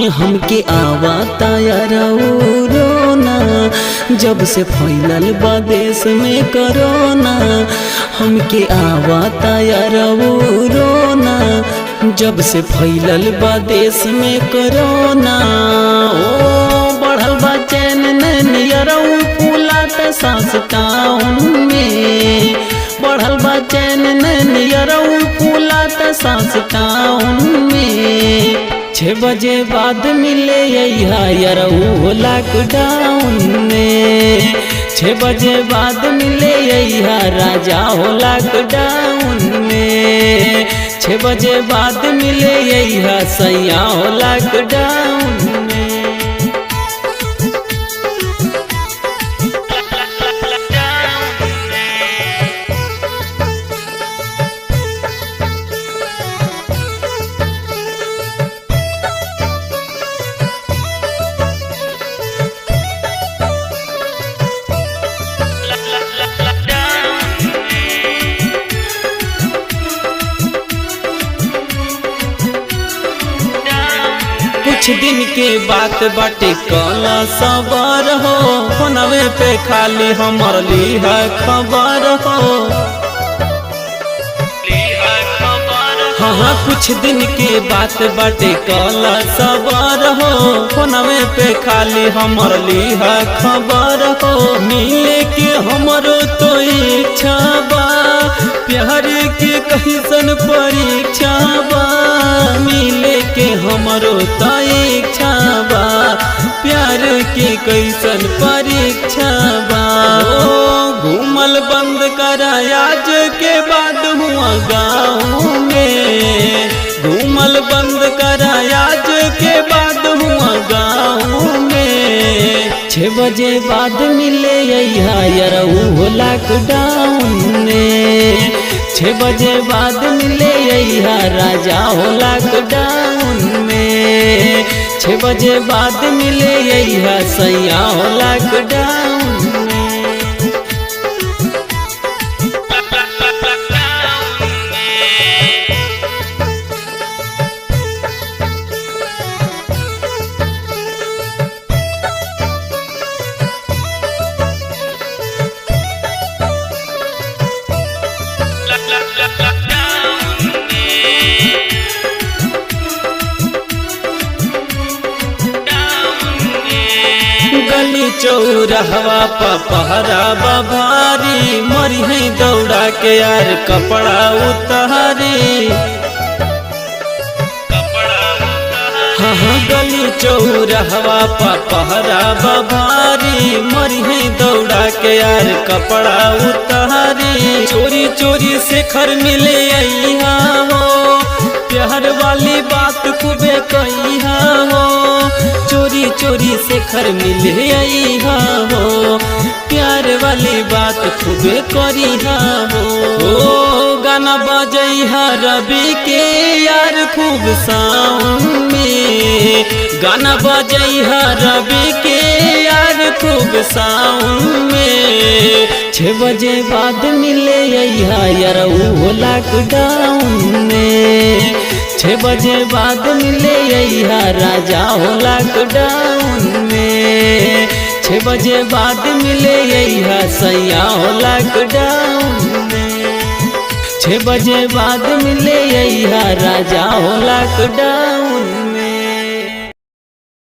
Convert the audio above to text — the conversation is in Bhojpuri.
हमके आवता रोना जब से फैलल बा देश में कोरोना। हमके आवता रोना जब से फैलल बा देश में कोरोना। ओ बढ़ल बा चैन नैनियरऊ फूलाता सांस कान में। बढ़ल बा चैन नैनियरऊ फूलाता सांस कान में। 6 बजे बाद मिले यरऊ लॉकडाउन में। 6 बजे बाद मिले राजा हो लॉकडाउन में। 6 बजे बाद मिले सैया हो लॉकडाउन में। कुछ दिन के बात बाटे कला सबर हो। फोनवे पे खाली हमर लीहा खबर हो। हाँ कुछ दिन के बात बाटे कला सबर हो। फोनवे पे खाली हमर लीहा खबर हो। मिले के हमरो तो इच्छा बा, प्यार के कैसन परीक्षा बा। मिले के हमरो तो इच्छा बा, प्यार के कैसन परीक्षा बा। घूमल बंद करा आज के बाद हुआ गाँव में। घूमल बंद करा आज के बाद हुआ गाँव में। 6 बजे बाद मिले यरऊ लॉकडाउन में। 6 बजे बाद मिले राजा हो लॉकडाउन में। 6 बजे बाद मिले सैया हो लॉकडाउन में। गली चौराहवा पहरा बाभारी। मरी है दौड़ा के यार कपड़ा उतारी। हाँ गली चौराहवा पहरा बाभारी। मरी है दौड़ा के यार कपड़ा उतारी। चोरी चोरी से घर मिले अइहा हो, प्यार वाली बात खूबे कहिहा हो। चोरी चोरी से घर मिले अइहा हो, प्यार वाली बात खूबे करिहा हो। गाना बजैहा रवि के यार खूब साउंड में। गाना बजैहा रवि के यार खूब साउंड में। 6 बजे बाद मिले यरऊ लॉकडाउन में। 6 बजे बाद मिले राजा हो लॉकडाउन में। 6 बजे बाद मिले सैया हो लॉकडाउन में। 6 बजे बाद मिले राजा हो लॉकडाउन।